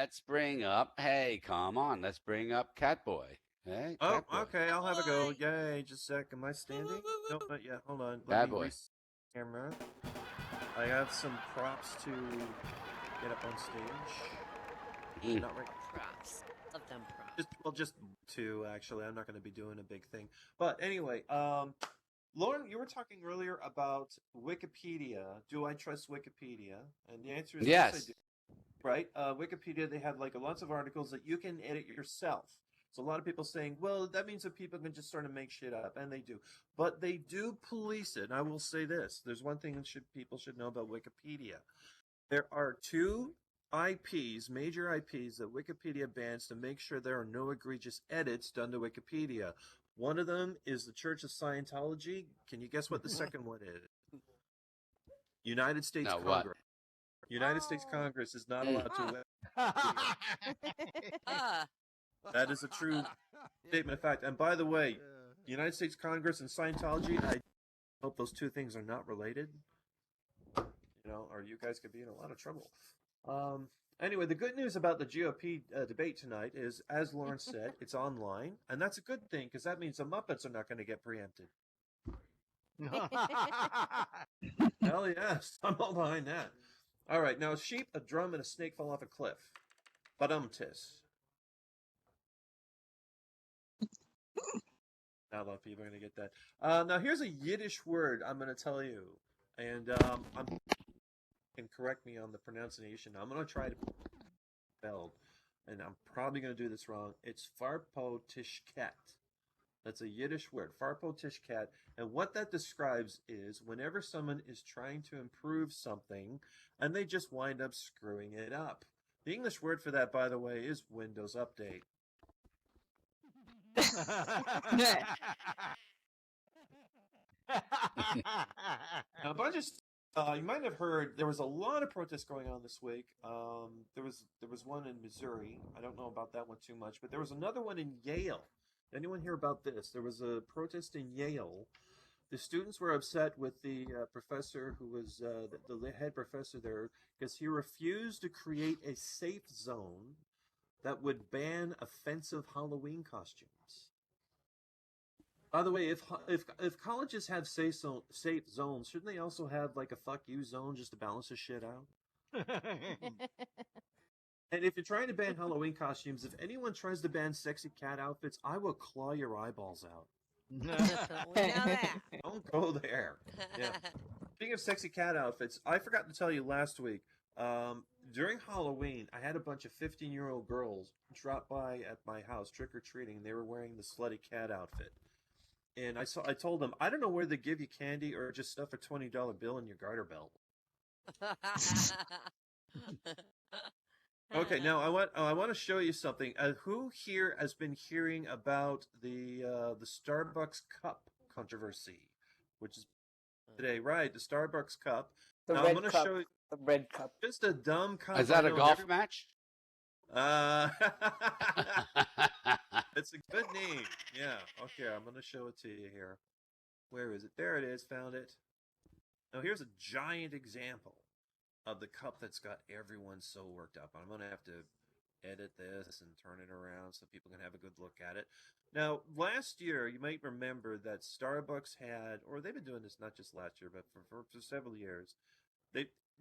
let's bring up. Hey, come on, let's bring up CatBoy. Hey, Oh, CatBoy. okay. I'll have a go. Yay! Just a sec. Am I standing? Nope, not yet. Hold on. Let me CatBoy. reset the camera. I have some props to get up on stage. Mm. Not right. Props. Love them props. Just two actually. I'm not going to be doing a big thing. But anyway, Lauren, you were talking earlier about Wikipedia. Do I trust Wikipedia? And the answer is yes, I Yes. do. Right? Wikipedia, they have like lots of articles that you can edit yourself. So a lot of people saying, well, that means that people can just sort of make shit up, and they do. But they do police it. And I will say this: there's one thing that people should know about Wikipedia. There are two IPs, major IPs, that Wikipedia bans to make sure there are no egregious edits done to Wikipedia. One of them is the Church of Scientology. Can you guess what the second one is? United States No, Congress. what? United States Congress is not allowed to. Ah. That is a true statement of fact. And by the way, United States Congress and Scientology, I hope those two things are not related. You know, or you guys could be in a lot of trouble. Anyway, the good news about the GOP debate tonight is, as Lawrence said, it's online, and that's a good thing because that means the Muppets are not going to get preempted. Hell yes, I'm all behind that. All right, now a sheep, a drum, and a snake fall off a cliff. Badumtis. Not a lot of people are going to get that. Now here's a Yiddish word I'm going to tell you, and can correct me on the pronunciation. I'm going to try to spell, and I'm probably going to do this wrong. It's farpotishket. That's a Yiddish word, farpotishket. And what that describes is whenever someone is trying to improve something and they just wind up screwing it up. The English word for that, by the way, is Windows Update. Now, a bunch of you might have heard there was a lot of protests going on this week. There was one in Missouri. I don't know about that one too much, but there was another one in Yale. Anyone hear about this? There was a protest in Yale. The students were upset with the professor who was the head professor there because he refused to create a safe zone that would ban offensive Halloween costumes. By the way, if colleges have safe zones, shouldn't they also have like a fuck you zone just to balance this shit out? And if you're trying to ban Halloween costumes, if anyone tries to ban sexy cat outfits, I will claw your eyeballs out. We know that. Don't go there. Yeah. Speaking of sexy cat outfits, I forgot to tell you last week. During Halloween, I had a bunch of 15-year-old girls drop by at my house trick or treating. They were wearing the slutty cat outfit. And I told them, I don't know whether they give you candy or just stuff a $20 bill in your garter belt. Okay, now I want to show you something. Who here has been hearing about the Starbucks cup controversy, which is today, right? The Starbucks cup. The now red I'm going to cup. show you The red cup. just a dumb cup. Is that a golf match? It's a good name. Yeah. Okay, I'm going to show it to you here. Where is it? There it is. Found it. Now here's a giant example of the cup that's got everyone so worked up. I'm going to have to edit this and turn it around so people can have a good look at it. Now, last year, you might remember that Starbucks had, or they've been doing this not just last year, but for several years,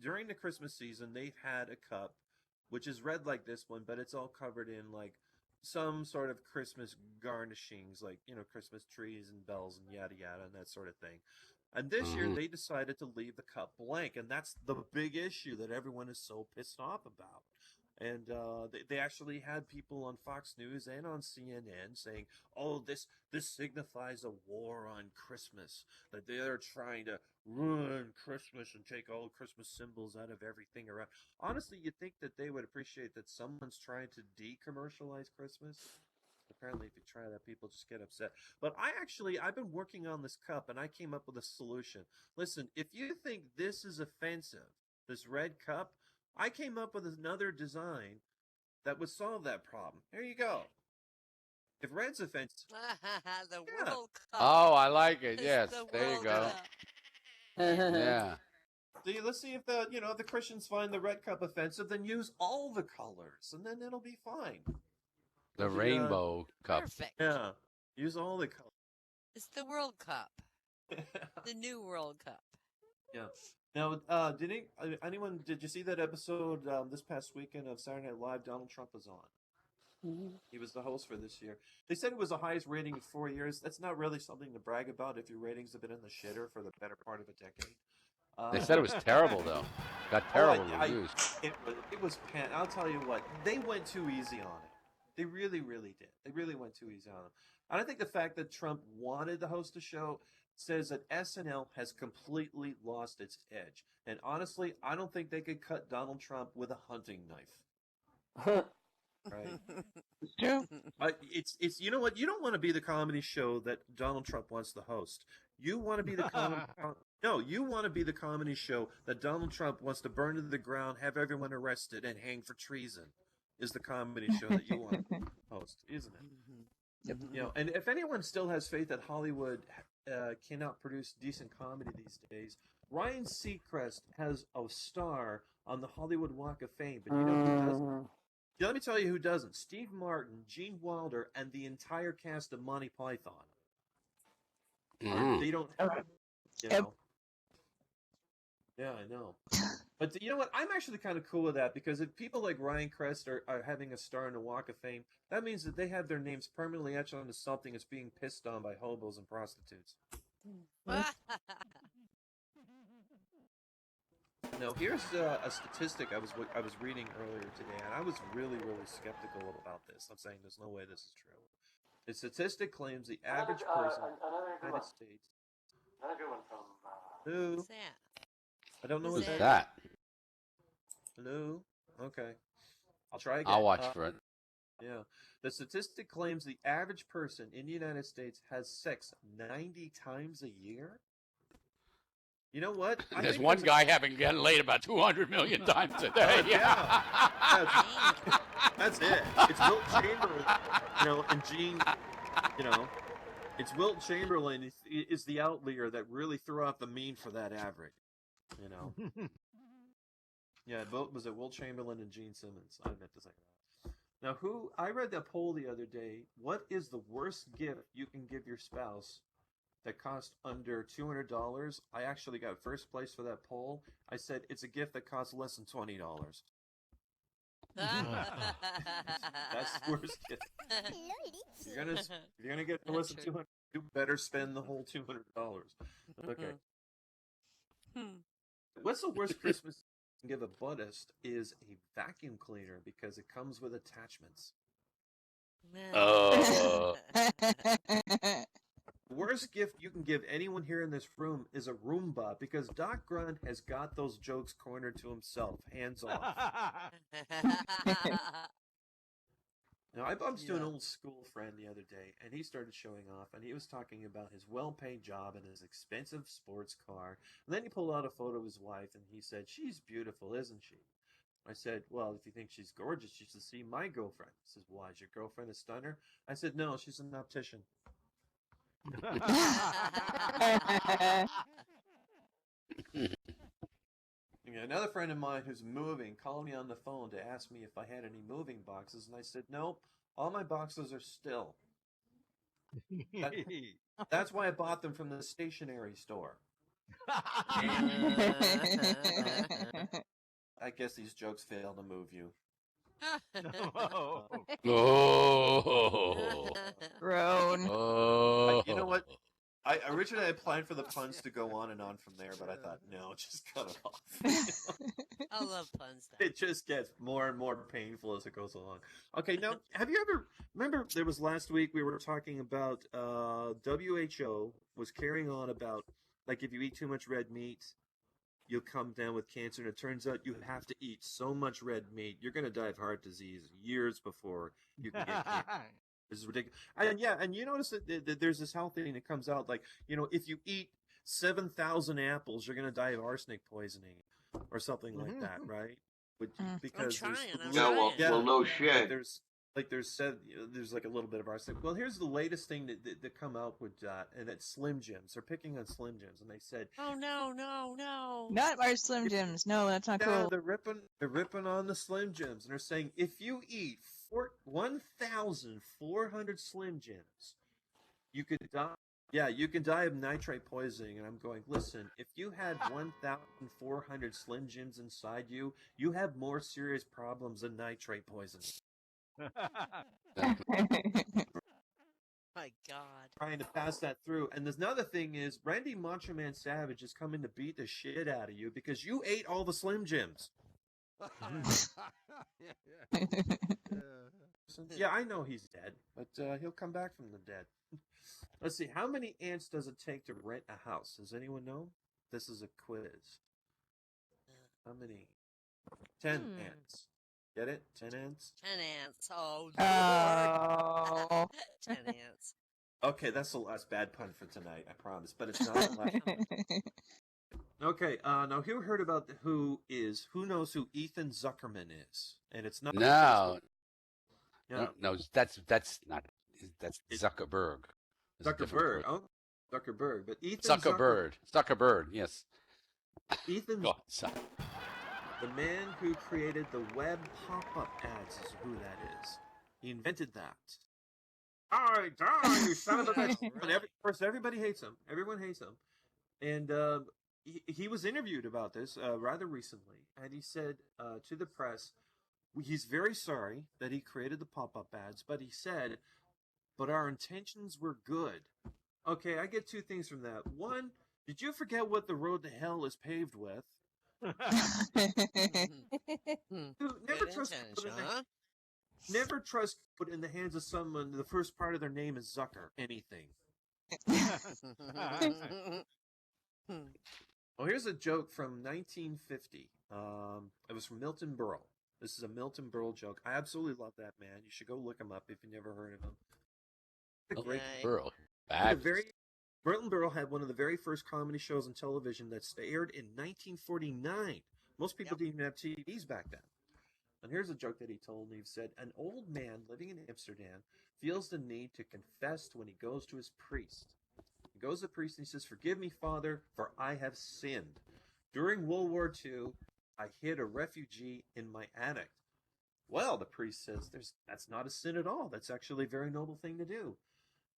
during the Christmas season, they've had a cup which is red like this one, but it's all covered in like some sort of Christmas garnishings, like, you know, Christmas trees and bells and yada yada and that sort of thing. And this year they decided to leave the cup blank, and that's the big issue that everyone is so pissed off about. And they actually had people on Fox News and on CNN saying, "Oh, this signifies a war on Christmas. That they are trying to ruin Christmas and take all Christmas symbols out of everything around." Honestly, you'd think that they would appreciate that someone's trying to de-commercialize Christmas. Apparently, if you try that, people just get upset. But I've been working on this cup, and I came up with a solution. Listen, if you think this is offensive, this red cup, I came up with another design that would solve that problem. Here you go. If red's offensive... The World Cup. Oh, I like it. It's Yes, the there you World go. Cup. Yeah. Let's see if the Christians find the red cup offensive, then use all the colors, and then it'll be fine. The rainbow cup. Perfect. Yeah, use all the colors. It's the World Cup. The new World Cup. Yeah. Now, did you see that episode this past weekend of Saturday Night Live? Donald Trump was on. He was the host for this year. They said it was the highest rating in 4 years. That's not really something to brag about if your ratings have been in the shitter for the better part of a decade. They said it was terrible, though. Got terrible reviews. It was I'll tell you what, they went too easy on it. They really, really did. They really went too easy on it. And I think the fact that Trump wanted to host a show says that SNL has completely lost its edge. And honestly, I don't think they could cut Donald Trump with a hunting knife. Right? It's true. It's you know what? You don't want to be the comedy show that Donald Trump wants to host. You want to be the you want to be the comedy show that Donald Trump wants to burn to the ground, have everyone arrested, and hang for treason. Is the comedy show that you want to host, isn't it? Yep. And if anyone still has faith that Hollywood cannot produce decent comedy these days, Ryan Seacrest has a star on the Hollywood Walk of Fame, but you know who doesn't? Yeah, let me tell you who doesn't. Steve Martin, Gene Wilder, and the entire cast of Monty Python. They don't have, Yeah, I know. But you know what? I'm actually kind of cool with that, because if people like Ryan Crest are having a star in the Walk of Fame, that means that they have their names permanently etched onto something that's being pissed on by hobos and prostitutes. Now, here's a statistic I was reading earlier today, and I was really, really skeptical about this. I'm saying there's no way this is true. The statistic claims the average person in the United States... Another good one from... Who? What's that? I don't know Who's what that? Hello? Okay. I'll try again. I'll watch for it. Yeah. The statistic claims the average person in the United States has sex 90 times a year? You know what? There's one guy having gotten laid about 200 million times a day. Yeah. That's it. It's Wilt Chamberlain, and Gene, it's Wilt Chamberlain is the outlier that really threw out the mean for that average, Yeah, was it Wilt Chamberlain and Gene Simmons? I meant to say that. Now, I read that poll the other day. What is the worst gift you can give your spouse that cost under $200? I actually got first place for that poll. I said it's a gift that costs less than $20. That's the worst gift. If you're gonna get less than $200, you better spend the whole $200. Okay. What's the worst Christmas you can give a buddhist is a vacuum cleaner, because it comes with attachments. The worst gift you can give anyone here in this room is a Roomba, because Doc Grunt has got those jokes cornered to himself. Hands off. Now, I bumped into an old school friend the other day, and he started showing off, and he was talking about his well-paid job and his expensive sports car. And then he pulled out a photo of his wife, and he said, "She's beautiful, isn't she?" I said, "Well, if you think she's gorgeous, you should see my girlfriend." He says, "Why, is your girlfriend a stunner?" I said, "No, she's an optician." Another friend of mine who's moving called me on the phone to ask me if I had any moving boxes, and I said, "Nope, all my boxes are still." That's why I bought them from the stationery store. I guess these jokes fail to move you. Grown. You know what? I originally planned for the puns to go on and on from there, but I thought, no, just cut it off. I love puns. It just gets more and more painful as it goes along. Okay, now, have you ever... Remember, there was last week we were talking about WHO was carrying on about, like, if you eat too much red meat, you'll come down with cancer, and it turns out you have to eat so much red meat, you're going to die of heart disease years before you can get cancer. This is ridiculous. And you notice that there's this health thing that comes out, like, if you eat 7,000 apples, you're going to die of arsenic poisoning or something like that, right? Because I'm trying. Well, no shit. there's like there's like a little bit of arsenic. Well, here's the latest thing that come out with that, and it's Slim Jims. They're picking on Slim Jims, and they said, Oh no, no, no. Not our Slim Jims. No, that's not yeah, cool. they're ripping on the Slim Jims, and they're saying if you eat 1,400 Slim Jims, you could die. Yeah, you can die of nitrate poisoning. And I'm going, listen, if you had 1,400 Slim Jims inside you, you have more serious problems than nitrate poisoning. My God. Trying to pass that through. And there's another thing is Randy Macho Man Savage is coming to beat the shit out of you because you ate all the Slim Jims. Yeah, I know he's dead, but he'll come back from the dead. Let's see. How many ants does it take to rent a house? Does anyone know? This is a quiz. How many? 10 ants. Get it? 10 ants? 10 ants. Oh, Lord. Oh. 10 ants. Okay, that's the last bad pun for tonight, I promise. But it's not the last one. Okay, now who heard about who knows who Ethan Zuckerman is? And it's not No, Facebook. no, that's not. That's It- Zuckerberg. That's a different Zuckerberg. person. Oh, Zuckerberg. But Ethan Zuckerberg. Yes. Ethan, Go on, son. the man who created the web pop-up ads is who that is. He invented that. Die, you son of a bitch. And of course, everybody hates him. Everyone hates him. And he was interviewed about this rather recently, and he said to the press, he's very sorry that he created the pop-up ads, but he said, but our intentions were good. Okay, I get two things from that. One, did you forget what the road to hell is paved with? Two, never Good trust intention, huh? never trust put in the hands of someone the first part of their name is Zucker. Anything. Oh, here's a joke from 1950. It was from Milton Berle. This is a Milton Berle joke. I absolutely love that man. You should go look him up if you never heard of him. A great Okay. Burl. Milton Berle had one of the very first comedy shows on television that aired in 1949. Most people didn't even have TVs back then. And here's a joke that he told me. He said, an old man living in Amsterdam feels the need to confess when he goes to his priest. He goes to the priest and he says, forgive me, Father, for I have sinned. During World War II, I hid a refugee in my attic. Well, the priest says, that's not a sin at all. That's actually a very noble thing to do.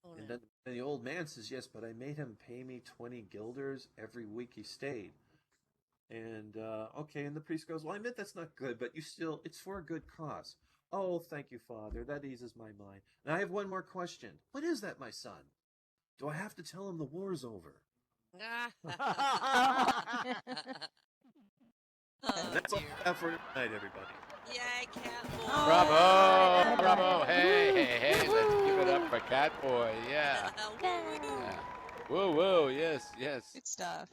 Oh, And no. then the old man says, yes, but I made him pay me 20 guilders every week he stayed. And, okay, and the priest goes, well, I admit that's not good, but it's for a good cause. Oh, thank you, Father. That eases my mind. And I have one more question. What is that, my son? Do I have to tell him the war's over? And that's all dear. I have for tonight, everybody. Yay, CatBoy. Bravo. Hey, let's give it up for CatBoy. Yeah. Woo. Yeah. Whoa, yes. Good stuff.